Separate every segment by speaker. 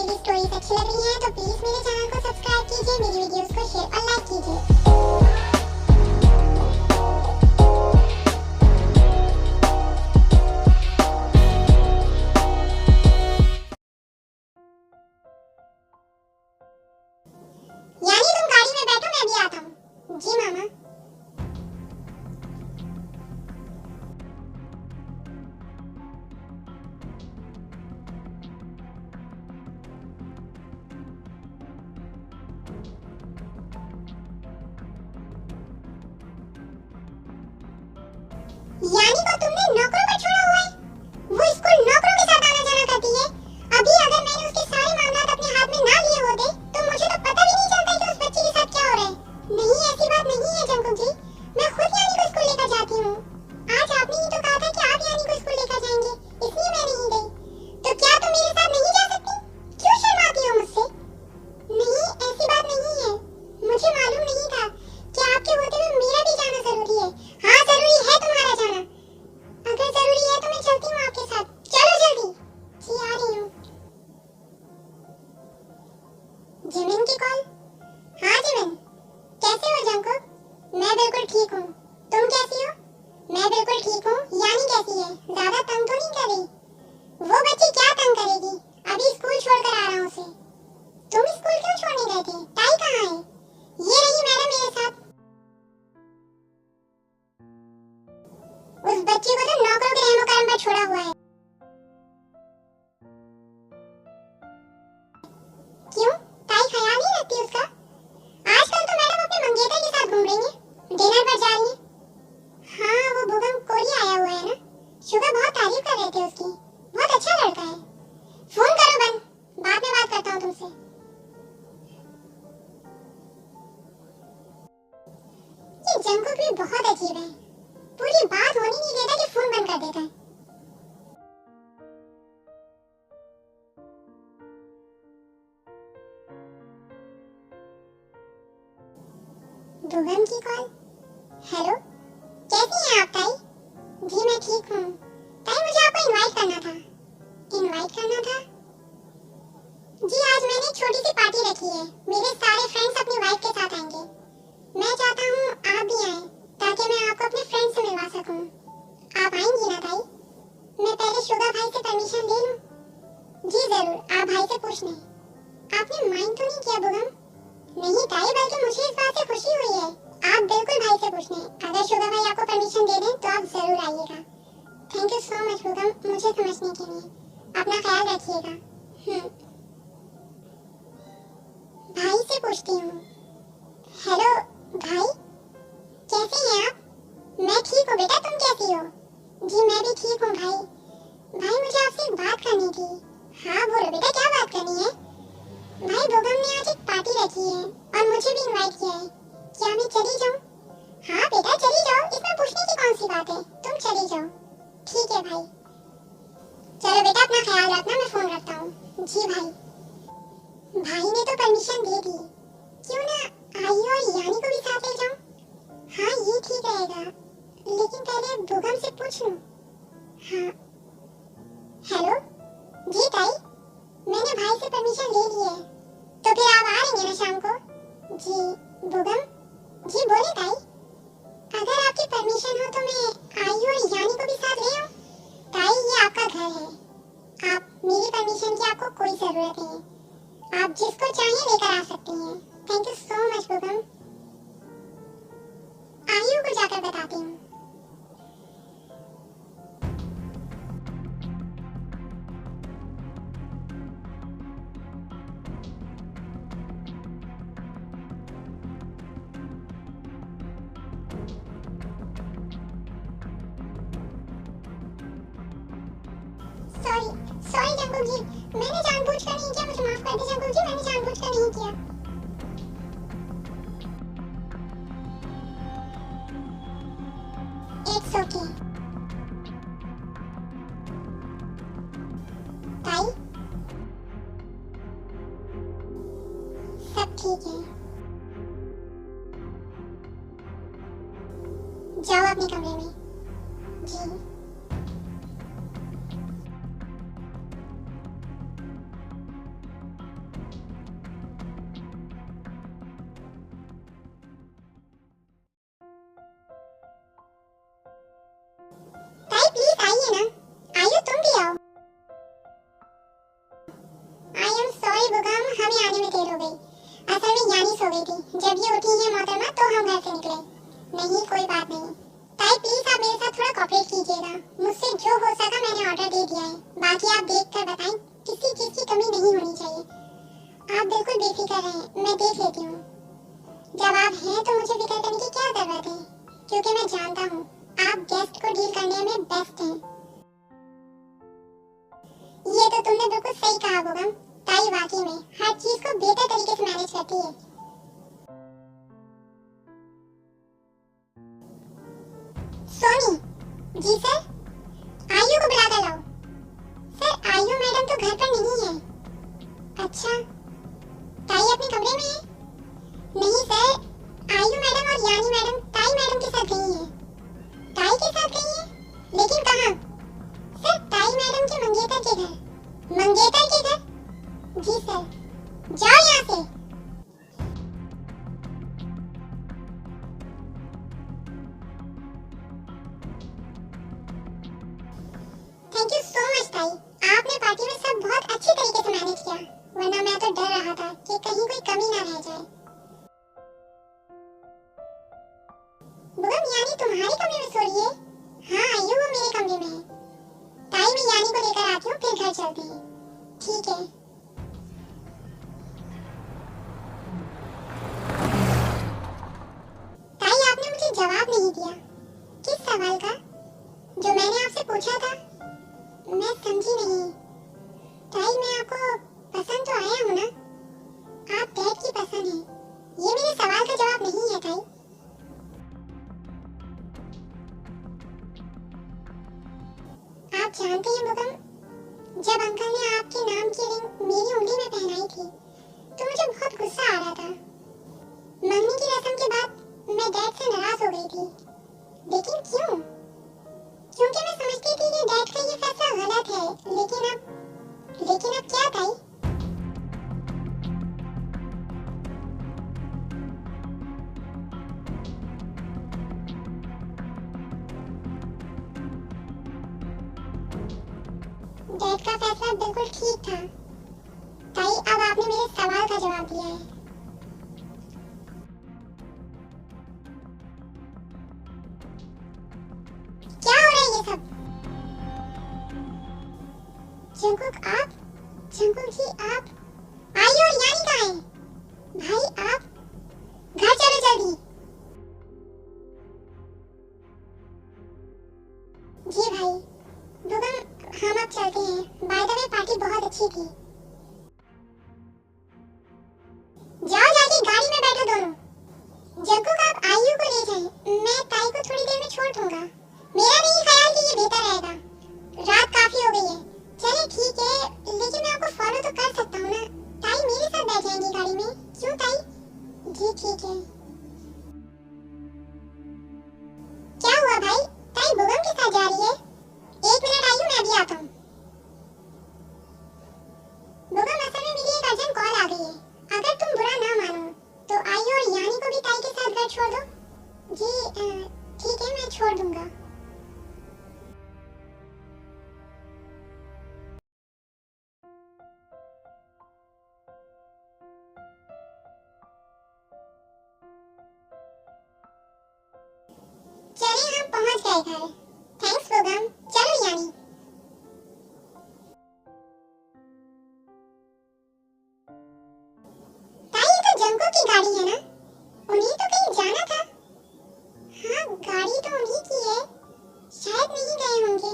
Speaker 1: मेरी स्टोरीज अच्छी लग रही हैं तो प्लीज मेरे चैनल को सब्सक्राइब कीजिए, मेरी वीडियोस को शेयर और लाइक कीजिए। यानी तुम गाड़ी में बैठो, मैं भी आता हूँ। जी मामा। यानी को तुमने नौकरों पर छोड़ा हुआ है? वो स्कूल नौकरों के साथ आना जाना करती है। अभी अगर मैंने उसके सारे मामलात अपने हाथ में ना लिए होते तो मुझे तो पता भी नहीं चलता कि उस बच्ची के साथ क्या हो रहा है। नहीं, ऐसी बात नहीं है जंकुक जी, मैं खुद यानी को स्कूल लेकर जाती हूँ। आज आपने ही तो कहा था कि आप यानी को स्कूल लेकर जाएंगे, इसलिए मैं नहीं गई। तो क्या तुम मेरे साथ नहीं जा सकती? क्यों शर्माती हो मुझसे? नहीं, ऐसी बात नहीं है। मुझे मालूम नहीं था कि आपके होते हुए मेरा भी जाना जरूरी है। हाँ, जरूरी है तुम्हारा जाना। अगर जरूरी है तो मैं चलती हूँ आपके साथ। चलो जल्दी। जी आ रही हूँ। जिमिन की कॉल? हाँ जिमिन, कैसे हो जंकुक? मैं बिल्कुल ठीक हूँ। तुम कैसी हो? मैं बिल्कुल ठीक हूँ। यानी कैसी है? ज्यादा तंग तो नहीं कर रही? वो बच्ची क्या तंग करेगी? अभी स्कूल छोड़कर आ रहा हूँ उसे। तुम स्कूल क्यों छोड़ने गए थे? ताई कहाँ है? ये रही मैडम मेरे साथ। उस बच्ची को तो नौकरों के रहमो करम पर छोड़ा हुआ है। क्यों? ताई ख्याल नहीं रखती उसका? आजकल तो मैडम अपने मंगेतर के साथ घूम रही हैं, डिनर पर जा रही हैं। हाँ, वो भूकंप कोरी आया हुआ है ना? शुगर बहुत तारीफ कर रहे थे उसकी। बहुत अच्छा लड़का है। फोन करो बंद, बाद में बात करता हूँ तुमसे। ये जंकुक भी बहुत अजीब है, पूरी बात होने नहीं देता कि फोन बंद कर देता है। भूकंप की कॉल? हेलो, कैसी हैं आप ताई? जी मैं ठीक हूँ। ताई मुझे आपको इनवाइट करना था। इनवाइट करना था? जी आज मैंने एक छोटी सी पार्टी रखी है। मेरे सारे फ्रेंड्स अपनी वाइफ के साथ आएंगे। मैं चाहता हूँ आप भी आएं ताकि मैं आपको अपने फ्रेंड से मिलवा सकूं। आप आएंगी ना ताई? मैं पहले शुगर भाई से परमिशन ले लूं? जी जरूर, आप भाई से पूछ लें। आपने माइंड तो नहीं किया भूकंप? नहीं ताई, बल्कि मुझे इस बात से खुशी हुई है। आप बिल्कुल भाई से पूछ लें। अगर शुगर भाई आपको परमिशन दे दें तो आप जरूर आइएगा। थैंक यू सो मच भूकंप, मुझे समझने के लिए। अपना ख्याल रखिएगा। भाई से पूछती हूँ। हेलो भाई, कैसे हैं आप? मैं ठीक हूँ बेटा, तुम कैसी हो? जी मैं भी ठीक हूँ भाई। भाई मुझे आपसे एक बात करनी थी। हाँ बोलो बेटा, क्या बात करनी है? भाई भूकंप ने आज एक पार्टी रखी है और मुझे भी इनवाइट किया है। क्या मैं चली जाऊँ? हाँ बेटा चली जाओ, इसमें पूछने की कौन सी बात है, तुम चली जाओ। ठीक है भाई। चलो बेटा अपना ख्याल रखना, मैं फोन रखता हूँ। जी भाई। भाई ने तो परमिशन दे दी, क्यों ना आई और यानी को भी साथ ले जाऊं? हाँ ये ठीक रहेगा, लेकिन पहले भूकंप से पूछ लूं। हाँ। हेलो जी ताई, मैंने भाई से परमिशन ले ली है, तो फिर आप आ रही हैं ना शाम को? जी भूकंप। जी बोले ताई। अगर आपकी परमिशन हो तो मैं आई और यानी को भी साथ ले आऊं? ताई ये आपका घर है, आप मेरी परमिशन की आपको कोई जरूरत नहीं है। आप जिसको चाहिए लेकर आ सकती हैं। थैंक यू सो मच भूकंप। आयु को जाकर बताती हूँ। सॉरी सॉरी जंकुक जी, मैंने जानबूझकर नहीं किया, मुझे माफ कर दीजिए जंकुक जी, मैंने जानबूझकर नहीं किया। It's okay. ताई सब ठीक है, जाओ अपने कमरे में। जी। आएंगे ना? आइयो तुम भी आओ। आई एम सॉरी बुगम, हमें आने में देर हो गई। असल में यानी सो गई थी। जब ये उठी है मोहतरमा तो हम घर से निकले। नहीं कोई बात नहीं। ताई प्लीज आप मेरे साथ थोड़ा कोऑपरेट कीजिएगा। मुझसे जो हो सका मैंने ऑर्डर दे दिया है। बाकी आप देख कर बताएं, किसी चीज की कमी नहीं होनी चाहिए। आप बिल्कुल बेफिक्र रहें, मैं देख लेती हूँ। जब आप हैं तो मुझे फिक्र करने की क्या जरूरत है, क्योंकि मैं जानता हूँ आप गेस्ट को डील करने में बेस्ट हैं। ये तो तुमने बिल्कुल सही कहा बुगम। ताई वाकई में हर चीज को बेहतर तरीके से मैनेज करती है। सोनी जी सर, आयु को बुला कर लाओ। सर आयु मैडम तो घर पर नहीं है। अच्छा, ताई अपने कमरे में है? नहीं सर, आयु मैडम और यानी मैडम ताई मैडम के साथ गई हैं। ताई के साथ गई हैं? लेकिन कहाँ? सर ताई मैडम के मंगेतर के घर। मंगेतर के घर? जी सर। जाओ यहाँ से। थैंक यू सो मच ताई, आपने पार्टी में सब बहुत अच्छी तरीके से मैनेज किया, वरना मैं तो डर रहा था कि कहीं कोई कमी ना रह जाए। बुगम यानी तुम्हारे कमरे में सो रही है? हाँ आयु वो मेरे कमरे में है। ताई मैं यानी को लेकर आती हूँ, फिर घर चलते हैं। ठीक है। ताई आपने मुझे जवाब नहीं दिया। किस सवाल का? जो मैंने आपसे पूछा था। मैं समझी नहीं। ताई मैं आपको पसंद तो आया हूँ ना? आप डैड की पसंद हैं। ये मेरे सवाल का जवाब नहीं है ताई। आप जानते हैं बुगम, जब अंकल ने आपके नाम की रिंग मेरी उंगली में पहनाई थी तो मुझे बहुत गुस्सा आ रहा था। मंगनी की रस्म के बाद मैं डैड से नाराज हो गई थी। लेकिन क्यों? क्योंकि मैं समझती थी कि डैड का ये फैसला गलत है। लेकिन अब क्या ताई? डैड का फैसला बिल्कुल ठीक था। ताई अब आपने मेरे सवाल का जवाब दिया है। क्या हो रहा है ये सब? जंकुक आप? जंकुक जी आप? आयु और यानी कहाँ हैं? भाई आप घर चलो जल्दी। जी भाई। बुगम हम अब चलते हैं। बाय द वे पार्टी बहुत अच्छी थी। जाओ जाके गाड़ी में बैठो दोनों। जंकुक आप आयु को ले जाएं, मैं ताई को थोड़ी देर में छोड़ दूंगा। मेरा नहीं ख्याल कि ये बेहतर रहेगा। रात काफी हो गई है। चले ठीक है, लेकिन मैं आपको फॉलो तो कर सकता हूँ ना? ताई मेरे साथ बैठ जाएंगी गाड़ी में। क्यों ताई? जी ठीक है। क्या हुआ भाई? ताई बुगम के साथ जा रही है? एक मिनट आयु, मैं भी आता हूँ। बुगम असल में मेरी एक अर्जेंट कॉल आ गई है। अगर तुम बुरा ना मानो तो आयु और यानी को भी ताई के साथ घर छोड़ दो। जी ठीक है, मैं छोड़ दूंगा। चलिए हम पहुंच गए घर। थैंक्स बुगम। चलो यानी। ताई ये तो जंकुक की गाड़ी है ना? उन्हें तो कहीं जाना था। हाँ गाड़ी तो उन्हीं की है, शायद नहीं गए होंगे।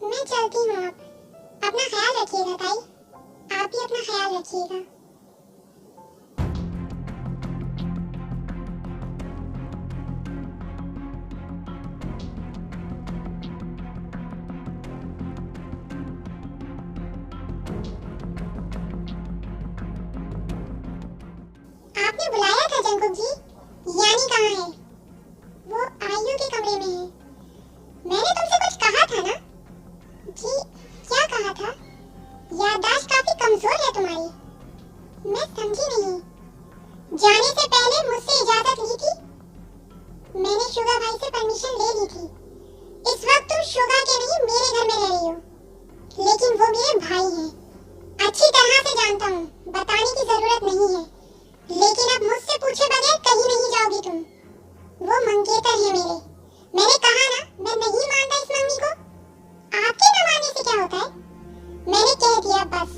Speaker 1: मैं चलती हूँ अब। अपना ख्याल रखिएगा ताई। आप भी अपना ख्याल रखिएगा। आपने बुलाया था जंकुक जी? यानी कहाँ है? वो आयु के कमरे में है। मैंने तुमसे कुछ कहा था ना? जी क्या कहा था? याददाश्त काफी कमजोर है तुम्हारी। मैं समझी नहीं। जाने से पहले मुझसे इजाजत ली थी? मैंने शुगर भाई से परमिशन ले ली थी, इस वक्त तुम शुगा के नहीं मेरे घर में रह रही हो, लेकिन वो मेरे भाई हैं। अच्छी तरह से जानता हूँ, बताने की जरूरत नहीं है, लेकिन अब मुझसे पूछे बगैर कहीं नहीं जाओगी तुम। वो मंगेतर है मेरे। मैंने कहा ना, मैं नहीं मानता इस मंगनी को। आपके न मानने से क्या होता है? मैंने कह दिया बस।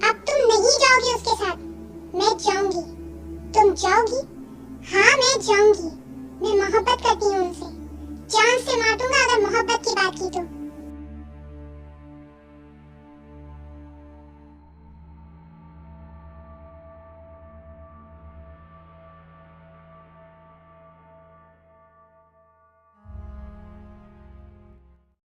Speaker 1: अब तुम नहीं जाओगी उसके साथ, मैं जाऊंगी। तुम जाओगी? हाँ मैं जाऊंगी। मैं मोहब्बत करती हूँ उनसे, जान से मार दूंगा अगर मोहब्बत की बात की तो।